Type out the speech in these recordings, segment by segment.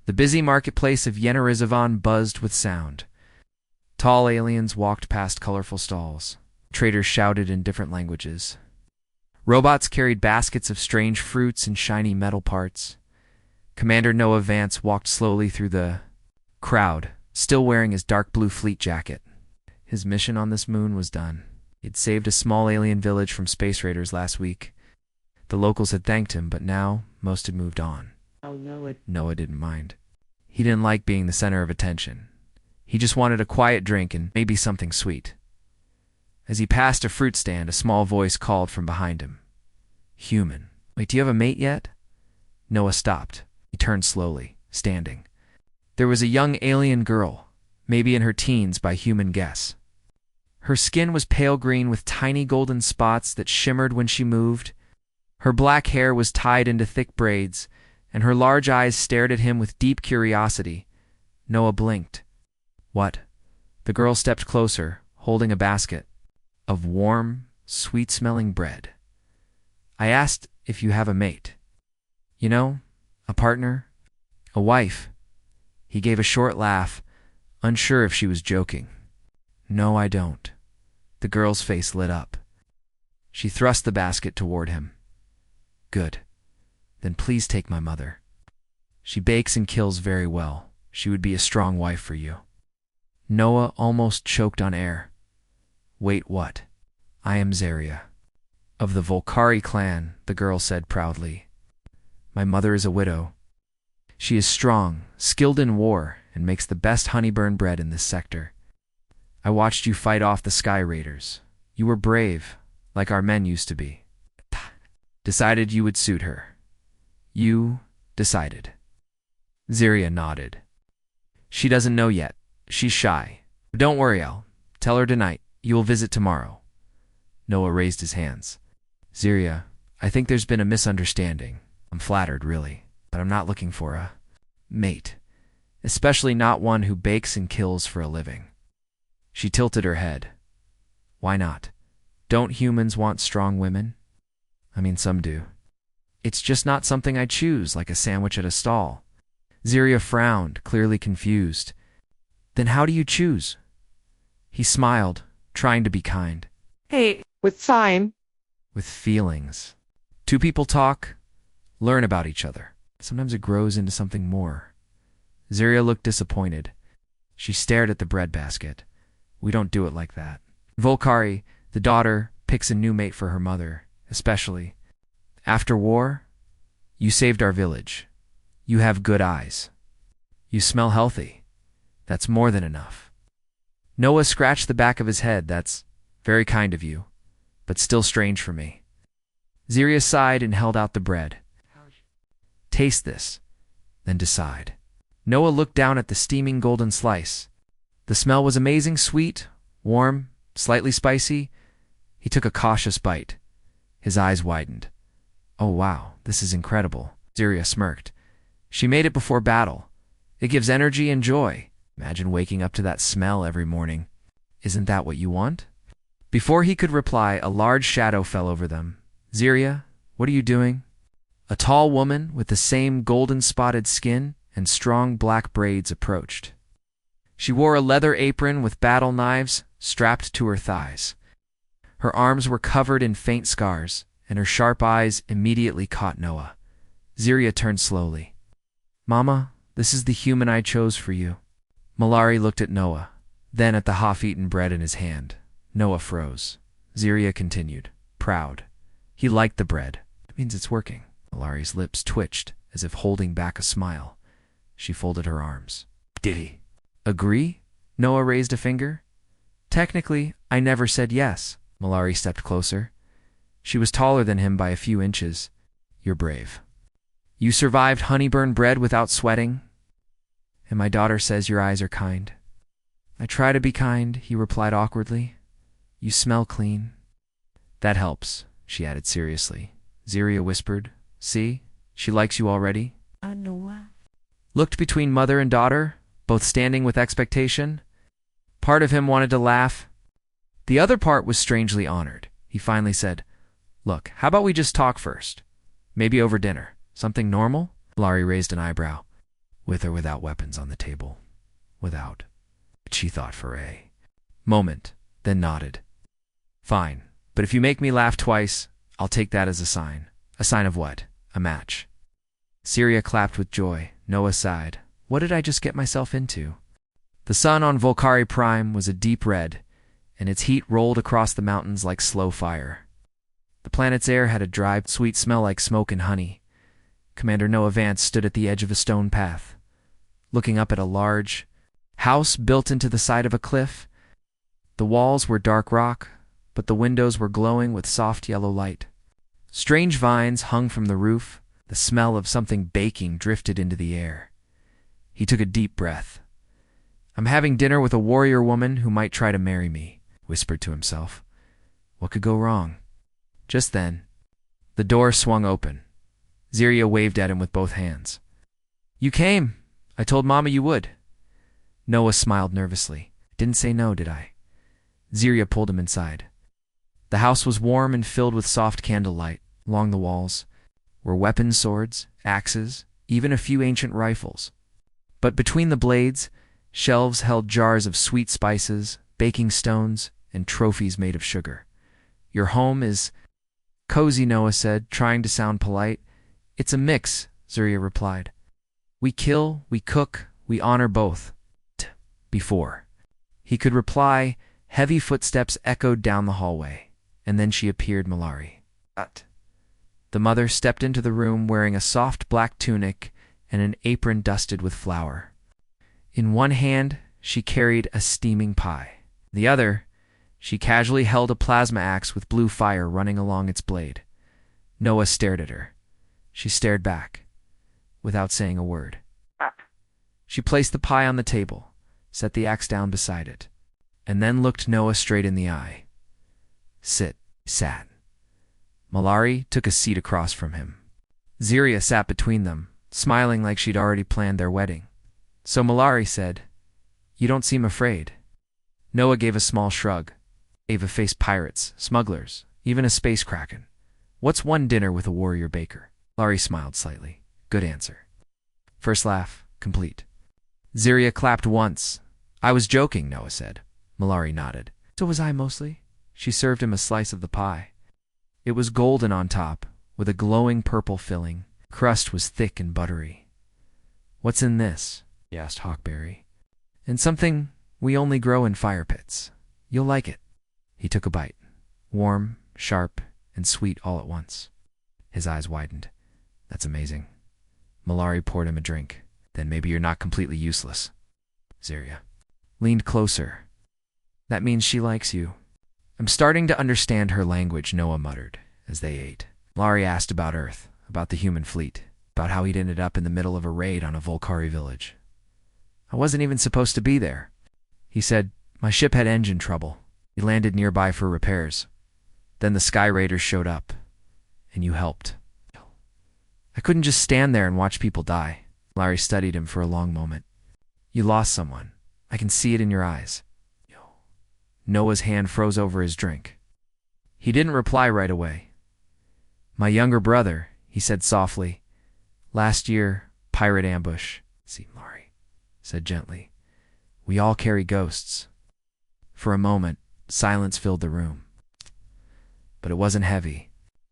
The busy marketplace of Yenarizavan buzzed with sound. Tall aliens walked past colorful stalls. Traders shouted in different languages. Robots carried baskets of strange fruits and shiny metal parts. Commander Noah Vance walked slowly through the crowd, still wearing his dark blue fleet jacket. His mission on this moon was done. He'd saved a small alien village from space raiders last week. The locals had thanked him, but now most had moved on. Noah didn't mind. He didn't like being the center of attention. He just wanted a quiet drink and maybe something sweet. As he passed a fruit stand, a small voice called from behind him. Human. Wait, do you have a mate yet? Noah stopped. He turned slowly, standing. There was a young alien girl, maybe in her teens by human guess. Her skin was pale green with tiny golden spots that shimmered when she moved. Her black hair was tied into thick braids, and her large eyes stared at him with deep curiosity. Noah blinked. What? The girl stepped closer, holding a basket of warm, sweet-smelling bread. I asked if you have a mate. You know, a partner, a wife. He gave a short laugh, unsure if she was joking. No, I don't. The girl's face lit up. She thrust the basket toward him. Good. Then please take my mother. She bakes and kills very well. She would be a strong wife for you. Noah almost choked on air. Wait, what? I am Zaria. Of the Volcari clan, the girl said proudly. My mother is a widow. She is strong, skilled in war, and makes the best honeyburn bread in this sector. I watched you fight off the Sky Raiders. You were brave, like our men used to be. Decided you would suit her. You decided. Zaria nodded. She doesn't know yet. She's shy. But don't worry, I'll tell her tonight. You will visit tomorrow. Noah raised his hands. Zaria, I think there's been a misunderstanding. I'm flattered, really, but I'm not looking for a mate, especially not one who bakes and kills for a living. She tilted her head. Why not? Don't humans want strong women? I mean, some do. It's just not something I choose, like a sandwich at a stall. Zaria frowned, clearly confused. Then how do you choose? He smiled, trying to be kind. Hey, with time. With feelings. Two people talk, learn about each other. Sometimes it grows into something more. Zaria looked disappointed. She stared at the bread basket. We don't do it like that. Volcari, the daughter, picks a new mate for her mother, especially. After war, you saved our village. You have good eyes. You smell healthy. That's more than enough. Noah scratched the back of his head. That's very kind of you, but still strange for me. Zaria sighed and held out the bread. Taste this, then decide. Noah looked down at the steaming golden slice. The smell was amazing, sweet, warm, slightly spicy. He took a cautious bite. His eyes widened. Oh wow, this is incredible. Zaria smirked. She made it before battle. It gives energy and joy. Imagine waking up to that smell every morning. Isn't that what you want? Before he could reply, a large shadow fell over them. Zaria, what are you doing? A tall woman with the same golden-spotted skin and strong black braids approached. She wore a leather apron with battle knives strapped to her thighs. Her arms were covered in faint scars, and her sharp eyes immediately caught Noah. Zaria turned slowly. Mama, this is the human I chose for you. Malari looked at Noah, then at the half-eaten bread in his hand. Noah froze. Zaria continued, proud. He liked the bread. It means it's working. Malari's lips twitched, as if holding back a smile. She folded her arms. Did he agree? Noah raised a finger. Technically, I never said yes. Malari stepped closer. She was taller than him by a few inches. You're brave. You survived honeyburn bread without sweating? And my daughter says your eyes are kind. I try to be kind, he replied awkwardly. You smell clean. That helps, she added seriously. Zaria whispered. See, she likes you already. Looked between mother and daughter, both standing with expectation. Part of him wanted to laugh. The other part was strangely honored. He finally said, Look, how about we just talk first? Maybe over dinner. Something normal? Malari raised an eyebrow. with or without weapons on the table. Without. She thought for a moment, then nodded. Fine, but if you make me laugh twice, I'll take that as a sign. A sign of what? A match. Syria clapped with joy. Noah sighed. What did I just get myself into? The sun on Volcari Prime was a deep red, and its heat rolled across the mountains like slow fire. The planet's air had a dry, sweet smell like smoke and honey. Commander Noah Vance stood at the edge of a stone path, looking up at a large house built into the side of a cliff. The walls were dark rock, but the windows were glowing with soft yellow light. Strange vines hung from the roof. The smell of something baking drifted into the air. He took a deep breath. I'm having dinner with a warrior woman who might try to marry me, whispered to himself. What could go wrong? Just then, the door swung open. Syria waved at him with both hands. You came. I told Mama you would. Noah smiled nervously. Didn't say no, did I? Syria pulled him inside. The house was warm and filled with soft candlelight. Along the walls were weapons, swords, axes, even a few ancient rifles. But between the blades, shelves held jars of sweet spices, baking stones, and trophies made of sugar. Your home is cozy, Noah said, trying to sound polite. It's a mix, Syria replied. We kill, we cook, we honor both. Before he could reply, heavy footsteps echoed down the hallway, and then she appeared, Malari. The mother stepped into the room wearing a soft black tunic and an apron dusted with flour. In one hand, she carried a steaming pie. The other, she casually held a plasma axe with blue fire running along its blade. Noah stared at her. She stared back, without saying a word. She placed the pie on the table, set the axe down beside it, and then looked Noah straight in the eye. Sit. Sat. Malari took a seat across from him. Syria sat between them, smiling like she'd already planned their wedding. So Malari said, You don't seem afraid. Noah gave a small shrug. Ava faced pirates, smugglers, even a space kraken. What's one dinner with a warrior baker? Malari smiled slightly. Good answer. First laugh, complete. Syria clapped once. I was joking, Noah said. Malari nodded. So was I mostly. She served him a slice of the pie. It was golden on top, with a glowing purple filling. Crust was thick and buttery. What's in this? He asked Hawkberry. And something we only grow in fire pits. You'll like it. He took a bite. Warm, sharp, and sweet all at once. His eyes widened. That's amazing. Malari poured him a drink. Then maybe you're not completely useless. Syria leaned closer. That means she likes you. I'm starting to understand her language, Noah muttered, as they ate. Malari asked about Earth, about the human fleet, about how he'd ended up in the middle of a raid on a Volcari village. I wasn't even supposed to be there. He said, my ship had engine trouble. We landed nearby for repairs. Then the Sky Raiders showed up, and you helped. I couldn't just stand there and watch people die. Malari studied him for a long moment. You lost someone. I can see it in your eyes. Noah's hand froze over his drink. He didn't reply right away. My younger brother, he said softly. Last year, pirate ambush. See, Malari said gently. We all carry ghosts. For a moment, silence filled the room. But it wasn't heavy.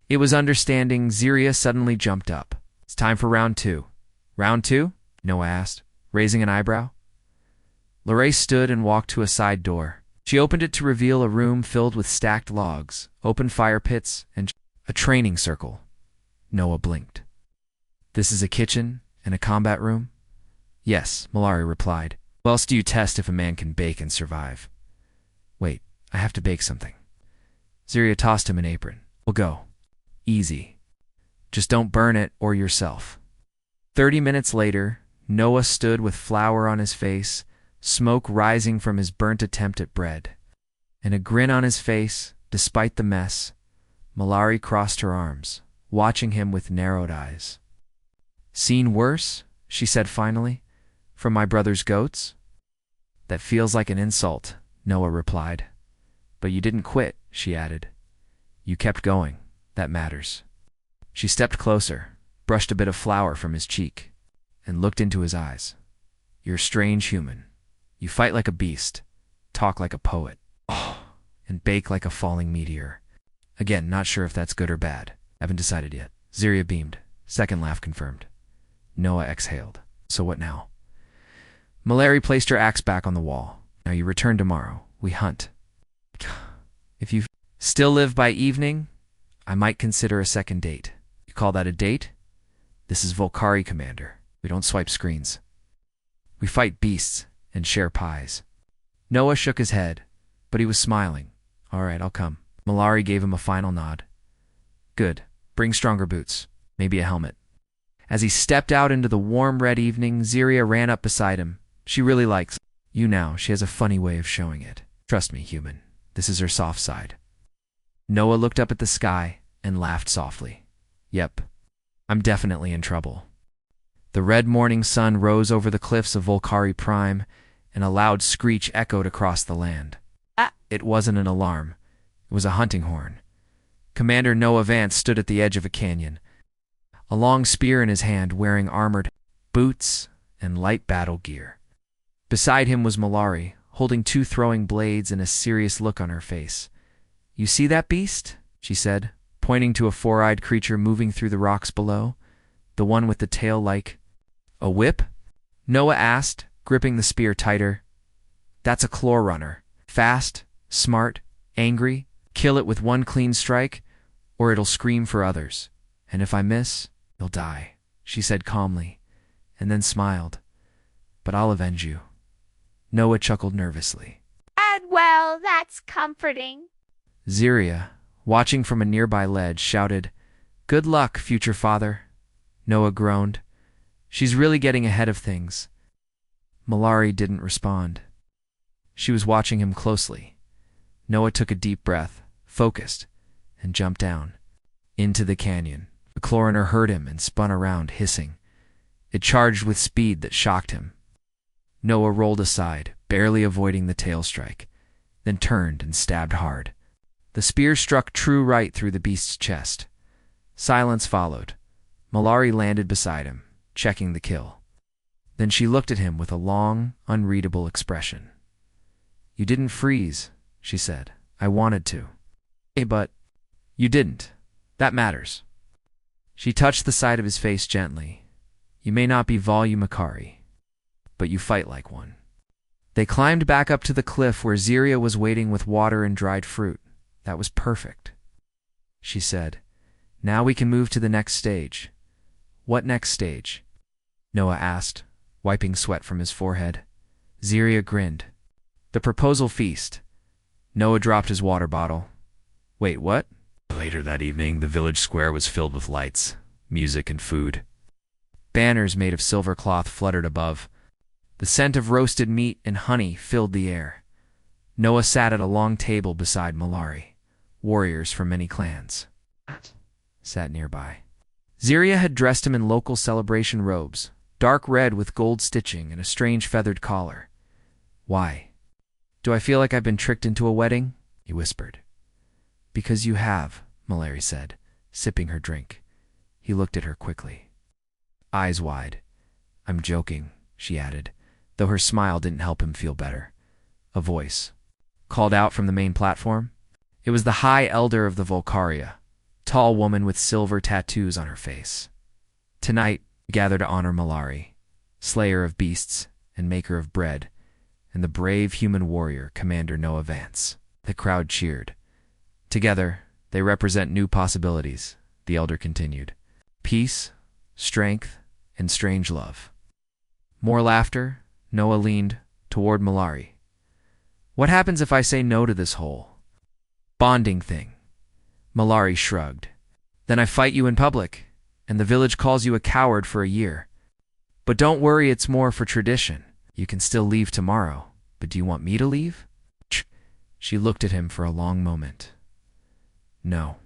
It was understanding. Syria suddenly jumped up. It's time for round two. Round two? Noah asked, raising an eyebrow. Lorraine stood and walked to a side door. She opened it to reveal a room filled with stacked logs, open fire pits, and a training circle. Noah blinked. This is a kitchen and a combat room? Yes, Malari replied. What else do you test if a man can bake and survive? Wait, I have to bake something. Syria tossed him an apron. We'll go. Easy. Just don't burn it or yourself. 30 minutes later, Noah stood with flour on his face, smoke rising from his burnt attempt at bread, and a grin on his face, despite the mess. Malari crossed her arms, watching him with narrowed eyes. Seen worse? She said finally. From my brother's goats? That feels like an insult, Noah replied. But you didn't quit, she added. You kept going. That matters. She stepped closer, brushed a bit of flour from his cheek, and looked into his eyes. "You're a strange human. You fight like a beast, talk like a poet, and bake like a falling meteor. Again, not sure if that's good or bad. Haven't decided yet." Ziria beamed. Second laugh confirmed. Noah exhaled. "So what now?" Mallory placed her axe back on the wall. "Now you return tomorrow. We hunt. If you still live by evening, I might consider a second date." "You call that a date?" "This is Volcari, Commander. We don't swipe screens. We fight beasts and share pies." Noah shook his head, but he was smiling. "All right, I'll come." Mallory gave him a final nod. "Good. Bring stronger boots. Maybe a helmet." As he stepped out into the warm red evening, Ziria ran up beside him. "She really likes you now. She has a funny way of showing it. Trust me, human. This is her soft side." Noah looked up at the sky and laughed softly. "Yep, I'm definitely in trouble." The red morning sun rose over the cliffs of Volcari Prime, and a loud screech echoed across the land. It wasn't an alarm. It was a hunting horn. Commander Noah Vance stood at the edge of a canyon, a long spear in his hand, wearing armored boots and light battle gear. Beside him was Mallory, holding 2 throwing blades and a serious look on her face. "You see that beast?" she said, pointing to a 4-eyed creature moving through the rocks below, the one with the tail like a whip. Noah asked, gripping the spear tighter. "That's a claw runner. Fast, smart, angry. Kill it with 1 clean strike, or it'll scream for others. And if I miss, you'll die," she said calmly, and then smiled. "But I'll avenge you." Noah chuckled nervously. Well, that's comforting." Ziria, watching from a nearby ledge, shouted, "Good luck, future father." Noah groaned. "She's really getting ahead of things." Mallory didn't respond. She was watching him closely. Noah took a deep breath, focused, and jumped down into the canyon. The claw heard him and spun around, hissing. It charged with speed that shocked him. Noah rolled aside, barely avoiding the tail strike, then turned and stabbed hard. The spear struck true right through the beast's chest. Silence followed. Mallory landed beside him, checking the kill. Then she looked at him with a long, unreadable expression. "You didn't freeze," she said. "I wanted to." But you didn't. That matters." She touched the side of his face gently. "You may not be Volumacari, but you fight like one." They climbed back up to the cliff where Ziria was waiting with water and dried fruit. "That was perfect," she said. "Now we can move to the next stage." "What next stage?" Noah asked, wiping sweat from his forehead. Ziria grinned. "The proposal feast." Noah dropped his water bottle. "Wait, what?" Later that evening, the village square was filled with lights, music, and food. Banners made of silver cloth fluttered above. The scent of roasted meat and honey filled the air. Noah sat at a long table beside Mallory. Warriors from many clans sat nearby. Ziria had dressed him in local celebration robes, dark red with gold stitching and a strange feathered collar. "Why? Do I feel like I've been tricked into a wedding?" he whispered. "Because you have," Mallory said, sipping her drink. He looked at her quickly, eyes wide. "I'm joking," she added, though her smile didn't help him feel better. A voice called out from the main platform. It was the High Elder of the Volcaria, tall woman with silver tattoos on her face. "Tonight, we gather to honor Mallory, slayer of beasts and maker of bread, and the brave human warrior, Commander Noah Vance." The crowd cheered. "Together, they represent new possibilities," the elder continued. "Peace, strength, and strange love." More laughter. Noah leaned toward Mallory. "What happens if I say no to this whole bonding thing?" Mallory shrugged. "Then I fight you in public, and the village calls you a coward for a year. But don't worry, it's more for tradition. You can still leave tomorrow, but do you want me to leave?" She looked at him for a long moment. "No."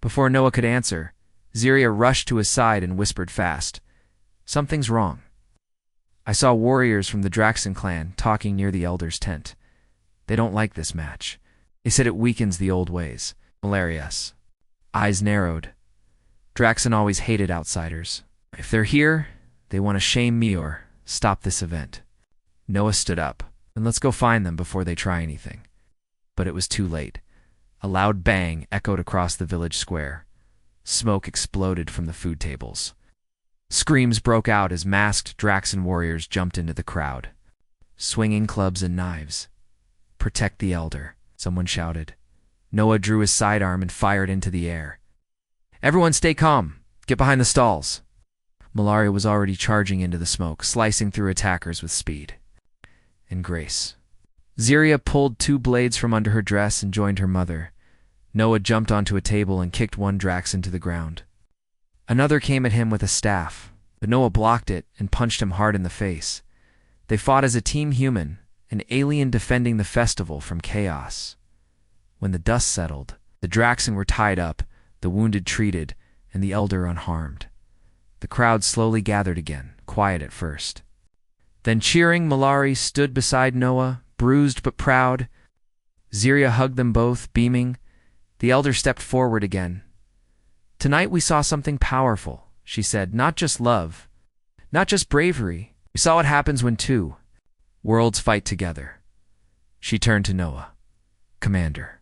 Before Noah could answer, Ziria rushed to his side and whispered fast, "Something's wrong. I saw warriors from the Draxon clan talking near the elder's tent. They don't like this match. They said it weakens the old ways." Malarius eyes narrowed. Draxon always hated outsiders. "If they're here, They want to shame me or stop this event. Noah stood up. And let's go find them before they try anything. But it was too late. A loud bang echoed across the village square. Smoke exploded from the food tables. Screams broke out as masked Draxan warriors jumped into the crowd, swinging clubs and knives. "Protect the elder," someone shouted. Noah drew his sidearm and fired into the air. "Everyone stay calm. Get behind the stalls." Malari was already charging into the smoke, slicing through attackers with speed and grace. Ziria pulled 2 blades from under her dress and joined her mother. Noah jumped onto a table and kicked one Draxan to the ground. Another came at him with a staff, but Noah blocked it and punched him hard in the face. They fought as a team human, an alien defending the festival from chaos. When the dust settled, the Draxan were tied up, the wounded treated, and the elder unharmed. The crowd slowly gathered again, quiet at first. Then cheering, Malari stood beside Noah, bruised but proud. Ziria hugged them both, beaming. The elder stepped forward again. "Tonight we saw something powerful," she said. "Not just love, not just bravery. We saw what happens when 2 worlds fight together." She turned to Noah. "Commander,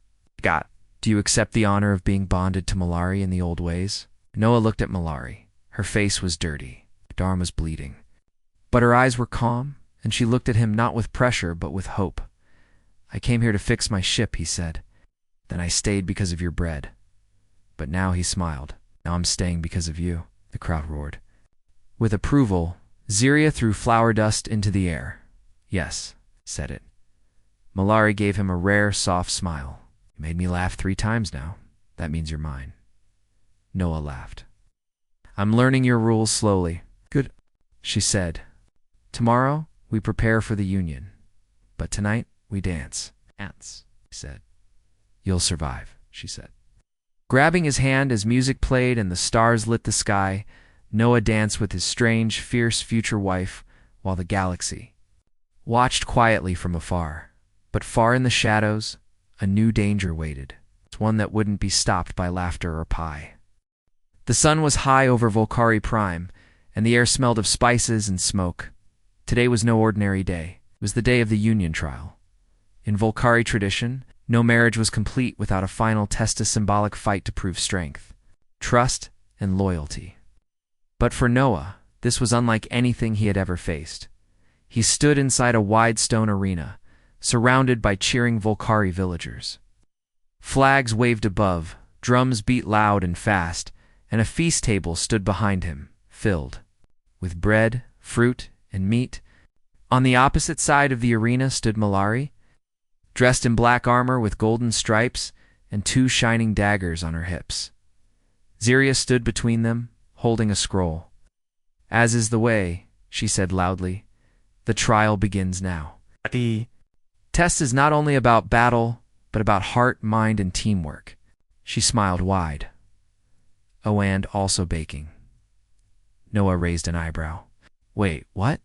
do you accept the honor of being bonded to Malari in the old ways?" Noah looked at Malari. Her face was dirty. Her arm was bleeding. But her eyes were calm, and she looked at him not with pressure but with hope. "I came here to fix my ship," he said. "Then I stayed because of your bread." But now he smiled. "Now I'm staying because of you," the crowd roared. With approval, Ziria threw flower dust into the air. "Yes," said it. Malari gave him a rare, soft smile. "You made me laugh 3 times now. That means you're mine." Noah laughed. "I'm learning your rules slowly." "Good," she said. "Tomorrow, we prepare for the union. But tonight, we dance." "Dance," he said. "You'll survive," she said. Grabbing his hand as music played and the stars lit the sky, Noah danced with his strange, fierce future wife while the galaxy watched quietly from afar. But far in the shadows, a new danger waited. It's one that wouldn't be stopped by laughter or pie. The sun was high over Volcari Prime, and the air smelled of spices and smoke. Today was no ordinary day. It was the day of the union trial. In Volcari tradition, no marriage was complete without a final symbolic fight to prove strength, trust, and loyalty. But for Noah, this was unlike anything he had ever faced. He stood inside a wide stone arena, surrounded by cheering Volcari villagers. Flags waved above, drums beat loud and fast, and a feast table stood behind him, filled with bread, fruit, and meat. On the opposite side of the arena stood Malari, dressed in black armor with golden stripes and 2 shining daggers on her hips. Ziria stood between them, holding a scroll. "As is the way," she said loudly, "the trial begins now. The test is not only about battle, but about heart, mind, and teamwork." She smiled wide. "Oh, and also baking." Noah raised an eyebrow. "Wait, what?"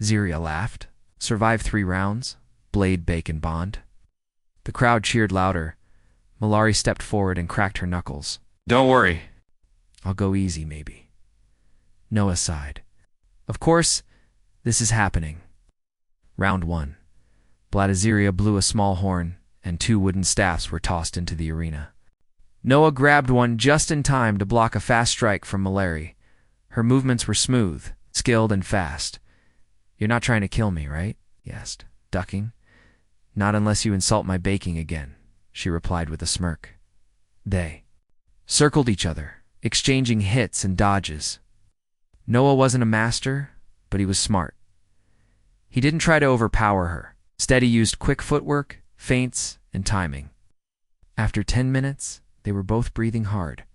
Ziria laughed. "Survive 3 rounds, blade, bake, and bond." The crowd cheered louder. Malari stepped forward and cracked her knuckles. "Don't worry. I'll go easy, maybe." Noah sighed. "Of course, this is happening." Round 1. Bladaziria blew a small horn, and 2 wooden staffs were tossed into the arena. Noah grabbed one just in time to block a fast strike from Malari. Her movements were smooth, skilled, and fast. "You're not trying to kill me, right?" he asked, ducking. "Not unless you insult my baking again," she replied with a smirk. They circled each other, exchanging hits and dodges. Noah wasn't a master, but he was smart. He didn't try to overpower her. Instead, he used quick footwork, feints, and timing. After 10 minutes, they were both breathing hard.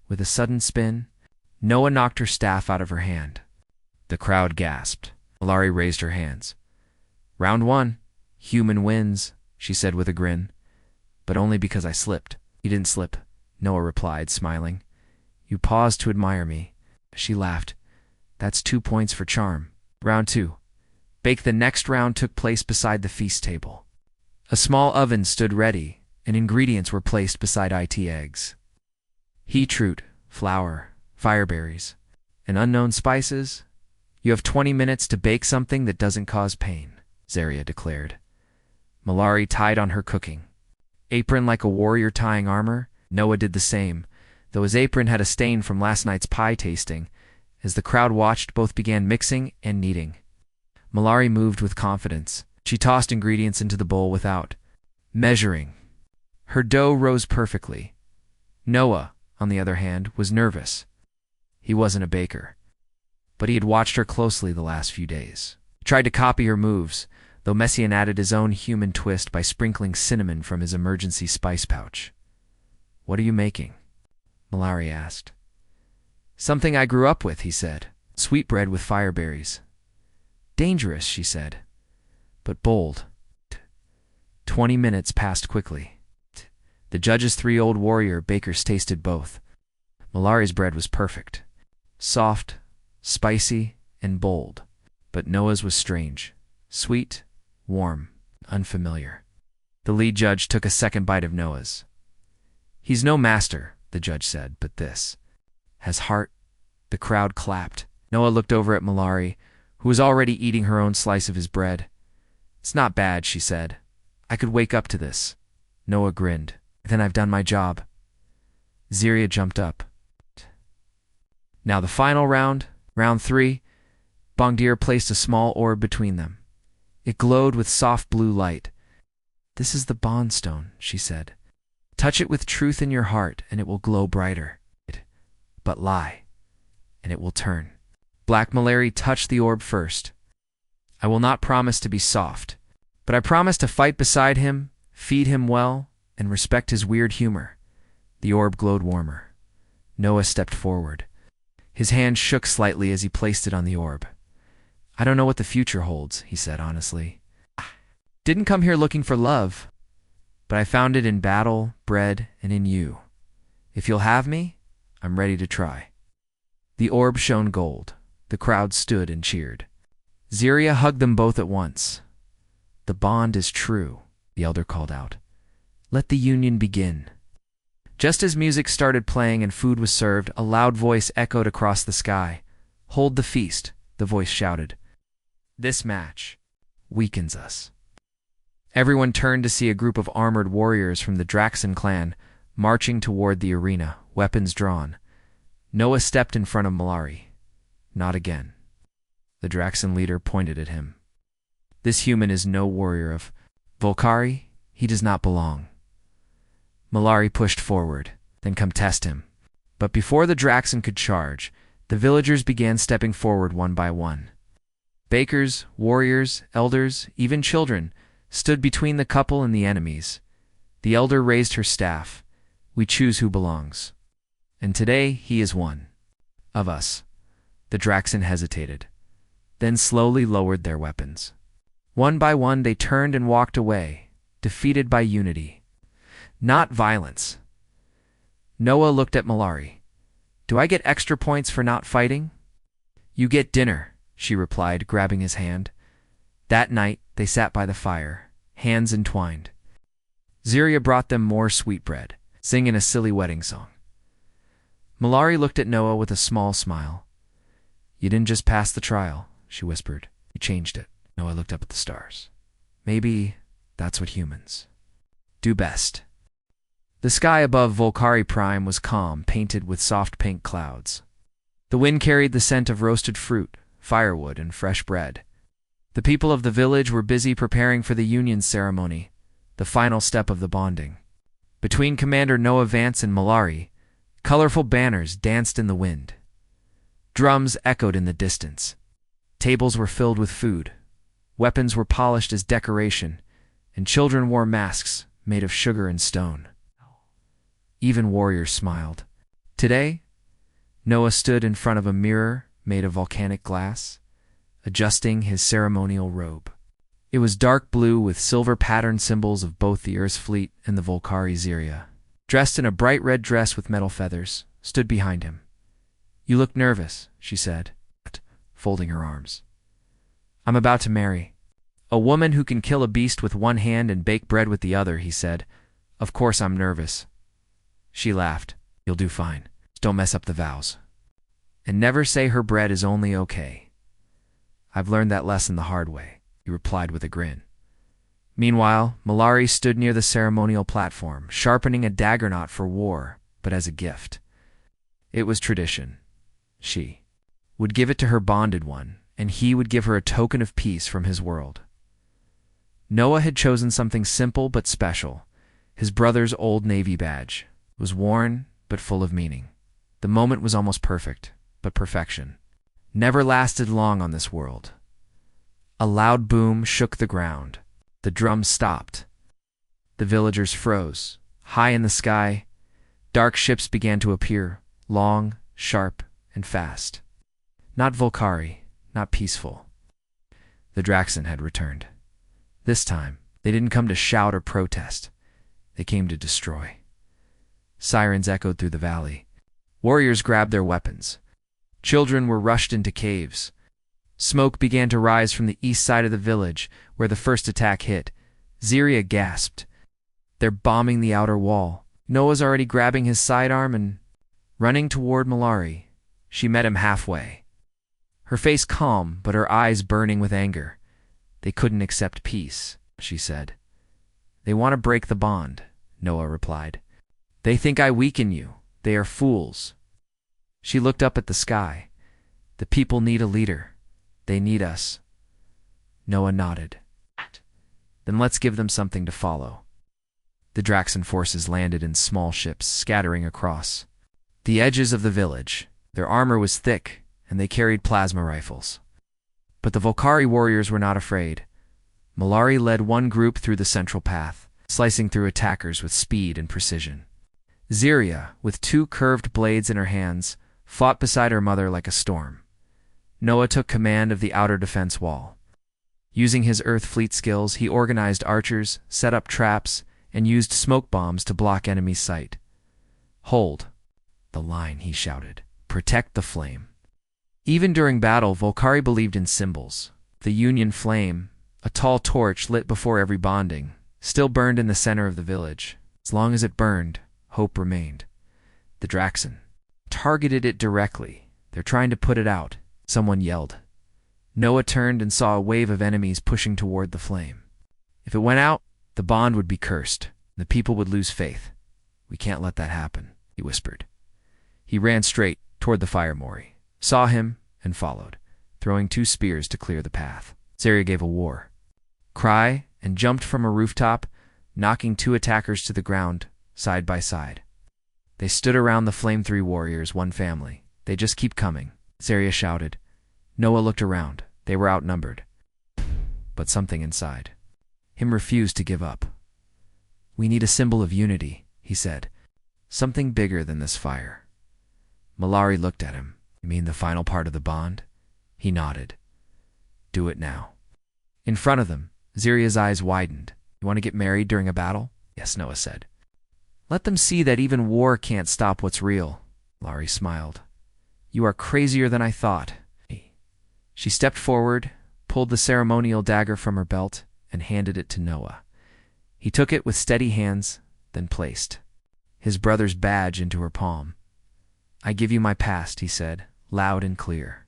With a sudden spin, Noah knocked her staff out of her hand. The crowd gasped. Malari raised her hands. "Round 1. Human wins," she said with a grin. "But only because I slipped." "You didn't slip," Noah replied, smiling. "You paused to admire me." She laughed. "That's 2 points for charm." Round 2. Bake. The next round took place beside the feast table. A small oven stood ready, and ingredients were placed beside eggs. Heat root, flour, fireberries, and unknown spices. You have 20 minutes to bake something that doesn't cause pain, Zaria declared. Malari tied on her cooking apron like a warrior tying armor. Noah did the same, though his apron had a stain from last night's pie tasting. As the crowd watched, both began mixing and kneading. Malari moved with confidence. She tossed ingredients into the bowl without measuring. Her dough rose perfectly. Noah, on the other hand, was nervous. He wasn't a baker, but he had watched her closely the last few days. He tried to copy her moves, though Messian added his own human twist by sprinkling cinnamon from his emergency spice pouch. "What are you making?" Malari asked. "Something I grew up with," he said. "Sweetbread with fireberries." "Dangerous," she said, "but bold." 20 minutes passed quickly. The judge's 3 old warrior bakers tasted both. Malari's bread was perfect. Soft, spicy, and bold. But Noah's was strange. Sweet, warm, unfamiliar. The lead judge took a second bite of Noah's. "He's no master," the judge said, "but this has heart." The crowd clapped. Noah looked over at Malari, who was already eating her own slice of his bread. "It's not bad," she said. "I could wake up to this." Noah grinned. "Then I've done my job." Zaria jumped up. Now the final round, round 3, Bongdir placed a small orb between them. It glowed with soft blue light. "This is the bond stone," she said. "Touch it with truth in your heart, and it will glow brighter. But lie, and it will turn." Black Malari touched the orb first. "I will not promise to be soft, but I promise to fight beside him, feed him well, and respect his weird humor." The orb glowed warmer. Noah stepped forward. His hand shook slightly as he placed it on the orb. "I don't know what the future holds," he said honestly. "Didn't come here looking for love, but I found it in battle, bread, and in you. If you'll have me, I'm ready to try." The orb shone gold. The crowd stood and cheered. Zaria hugged them both at once. "The bond is true," the elder called out. "Let the union begin." Just as music started playing and food was served, a loud voice echoed across the sky. "Hold the feast," the voice shouted. "This match weakens us." Everyone turned to see a group of armored warriors from the Draxan clan marching toward the arena, weapons drawn. Noah stepped in front of Malari. "Not again." The Draxan leader pointed at him. "This human is no warrior of Volkari. He does not belong." Malari pushed forward. "Then come test him." But before the Draxan could charge, the villagers began stepping forward one by one. Bakers, warriors, elders, even children stood between the couple and the enemies. The elder raised her staff. "We choose who belongs. And today he is one of us." The Draxan hesitated, then slowly lowered their weapons. One by one they turned and walked away, defeated by unity, not violence. Noah looked at Malari. "Do I get extra points for not fighting?" "You get dinner," she replied, grabbing his hand. That night they sat by the fire, hands entwined. Zaria brought them more sweetbread, singing a silly wedding song. Malari looked at Noah with a small smile. "You didn't just pass the trial," she whispered. "You changed it." Noah looked up at the stars. "Maybe that's what humans do best." The sky above Volkari Prime was calm, painted with soft pink clouds. The wind carried the scent of roasted fruit, firewood, and fresh bread. The people of the village were busy preparing for the union ceremony, the final step of the bonding. Between Commander Noah Vance and Malari, colorful banners danced in the wind. Drums echoed in the distance. Tables were filled with food. Weapons were polished as decoration, and children wore masks made of sugar and stone. Even warriors smiled. Today, Noah stood in front of a mirror made of volcanic glass, adjusting his ceremonial robe. It was dark blue with silver-patterned symbols of both the Earth's fleet and the Volkari Zaria. Dressed in a bright red dress with metal feathers, stood behind him. "You look nervous," she said, folding her arms. "I'm about to marry a woman who can kill a beast with one hand and bake bread with the other," he said. "Of course I'm nervous." She laughed. "You'll do fine. Just don't mess up the vows. And never say her bread is only okay." I've learned that lesson the hard way, he replied with a grin. Meanwhile, Malari stood near the ceremonial platform, sharpening a dagger not for war, but as a gift. It was tradition. She would give it to her bonded one, and he would give her a token of peace from his world. Noah had chosen something simple but special. His brother's old Navy badge was worn but full of meaning. The moment was almost perfect, but perfection never lasted long on this world. A loud boom shook the ground. The drums stopped. The villagers froze. High in the sky, dark ships began to appear, long, sharp, and fast. Not Volcari, not peaceful. The Draxen had returned. This time, they didn't come to shout or protest. They came to destroy. Sirens echoed through the valley. Warriors grabbed their weapons. Children were rushed into caves. Smoke began to rise from the east side of the village, where the first attack hit. Ziria gasped. They're bombing the outer wall. Noah's already grabbing his sidearm and running toward Malari. She met him halfway. Her face calm, but her eyes burning with anger. They couldn't accept peace, she said. They want to break the bond, Noah replied. They think I weaken you. They are fools. She looked up at the sky. The people need a leader. They need us. Noah nodded. Then let's give them something to follow. The Draxen forces landed in small ships, scattering across the edges of the village. Their armor was thick, and they carried plasma rifles. But the Volcari warriors were not afraid. Malari led one group through the central path, slicing through attackers with speed and precision. Ziria, with two curved blades in her hands, fought beside her mother like a storm. Noah took command of the outer defense wall. Using his Earth Fleet skills, he organized archers, set up traps, and used smoke bombs to block enemy sight. Hold the line, he shouted. Protect the flame. Even during battle, Volcari believed in symbols. The Union flame, a tall torch lit before every bonding, still burned in the center of the village. As long as it burned, hope remained. The Draxen targeted it directly. They're trying to put it out, someone yelled. Noah turned and saw a wave of enemies pushing toward the flame. If it went out, the bond would be cursed. The people would lose faith. We can't let that happen, he whispered. He ran straight toward the fire Mori, saw him, and followed, throwing two spears to clear the path. Ziria gave a war cry and jumped from a rooftop, knocking two attackers to the ground, side by side. They stood around the Flame 3 warriors, one family. They just keep coming, Ziria shouted. Noah looked around. They were outnumbered. But something inside him refused to give up. We need a symbol of unity, he said. Something bigger than this fire. Malari looked at him. You mean the final part of the bond? He nodded. Do it now. In front of them, Ziria's eyes widened. You want to get married during a battle? Yes, Noah said. Let them see that even war can't stop what's real. Malari smiled. You are crazier than I thought. She stepped forward, pulled the ceremonial dagger from her belt, and handed it to Noah. He took it with steady hands, then placed his brother's badge into her palm. I give you my past, he said, loud and clear.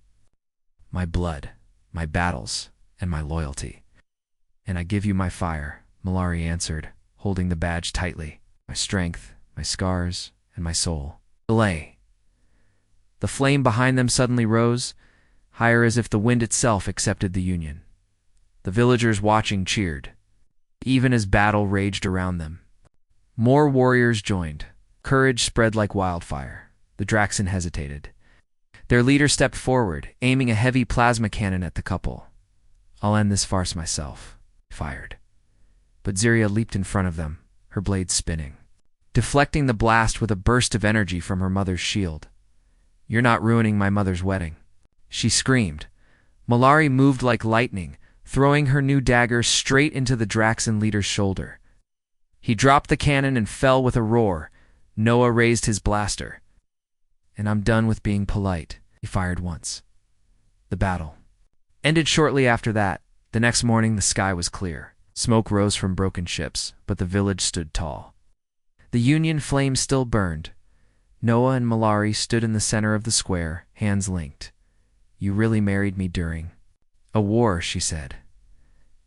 My blood, my battles, and my loyalty. And I give you my fire, Malari answered, holding the badge tightly. My strength, my scars, and my soul. Delay. The flame behind them suddenly rose, higher as if the wind itself accepted the union. The villagers watching cheered, even as battle raged around them. More warriors joined. Courage spread like wildfire. The Draxen hesitated. Their leader stepped forward, aiming a heavy plasma cannon at the couple. I'll end this farce myself, he fired. But Ziria leaped in front of them, her blade spinning, deflecting the blast with a burst of energy from her mother's shield. You're not ruining my mother's wedding, she screamed. Malari moved like lightning, throwing her new dagger straight into the Draxen leader's shoulder. He dropped the cannon and fell with a roar. Noah raised his blaster. And I'm done with being polite, he fired once. The battle ended shortly after that. The next morning the sky was clear. Smoke rose from broken ships, but the village stood tall. The Union flame still burned. Noah and Malari stood in the center of the square, hands linked. You really married me during A war, she said.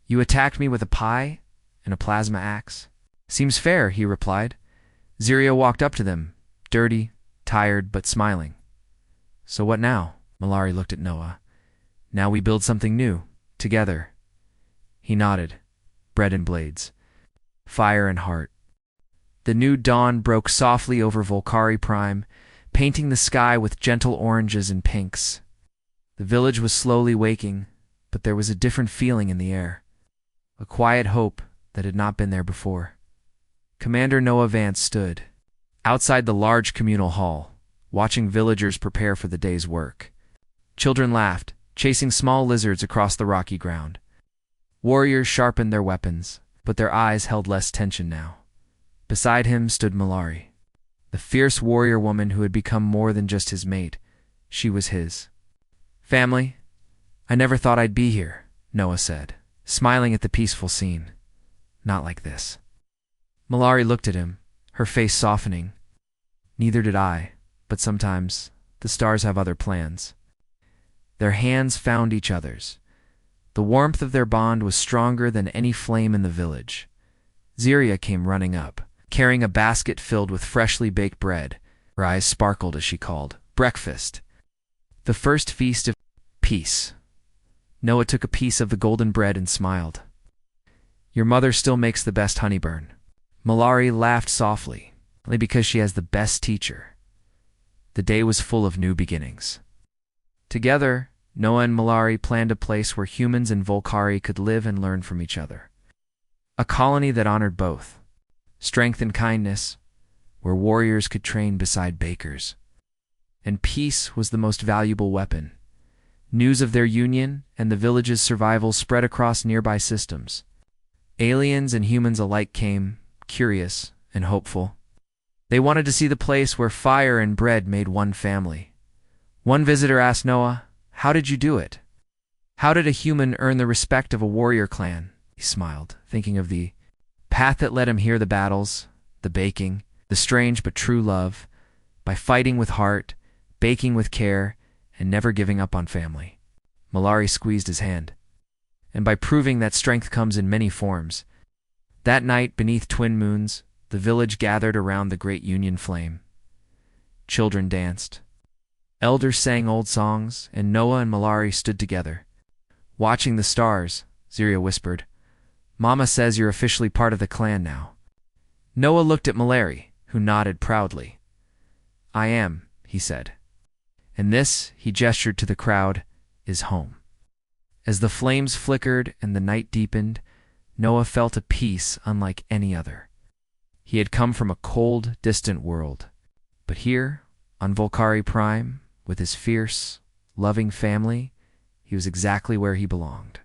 You attacked me with a pie and a plasma axe? Seems fair, he replied. Ziria walked up to them, dirty, tired, but smiling. So what now? Malari looked at Noah. Now we build something new, together. He nodded. Bread and blades. Fire and heart. The new dawn broke softly over Volcari Prime, painting the sky with gentle oranges and pinks. The village was slowly waking, but there was a different feeling in the air. A quiet hope that had not been there before. Commander Noah Vance stood outside the large communal hall, watching villagers prepare for the day's work. Children laughed, chasing small lizards across the rocky ground. Warriors sharpened their weapons, but their eyes held less tension now. Beside him stood Malari, the fierce warrior woman who had become more than just his mate. She was his. Family, I never thought I'd be here, Noah said, smiling at the peaceful scene. Not like this. Malari looked at him, her face softening. Neither did I, but sometimes the stars have other plans. Their hands found each other's. The warmth of their bond was stronger than any flame in the village. Ziria came running up, carrying a basket filled with freshly baked bread. Her eyes sparkled as she called, breakfast. The first feast of peace. Noah took a piece of the golden bread and smiled. Your mother still makes the best honey burn. Malari laughed softly, only because she has the best teacher. The day was full of new beginnings. Together, Noah and Malari planned a place where humans and Volcari could live and learn from each other. A colony that honored both. Strength and kindness, where warriors could train beside bakers. And peace was the most valuable weapon. News of their union and the village's survival spread across nearby systems. Aliens and humans alike came, curious and hopeful. They wanted to see the place where fire and bread made one family. One visitor asked Noah, "How did you do it? How did a human earn the respect of a warrior clan?" He smiled, thinking of the path that led him here, the battles, the baking, the strange but true love, by fighting with heart, baking with care, and never giving up on family. Malari squeezed his hand. And by proving that strength comes in many forms. That night, beneath twin moons, the village gathered around the great union flame. Children danced. Elders sang old songs, and Noah and Malari stood together. Watching the stars, Ziria whispered, Mama says you're officially part of the clan now. Noah looked at Malari, who nodded proudly. I am, he said. And this, he gestured to the crowd, is home. As the flames flickered and the night deepened, Noah felt a peace unlike any other. He had come from a cold, distant world. But here, on Volcari Prime, with his fierce, loving family, he was exactly where he belonged.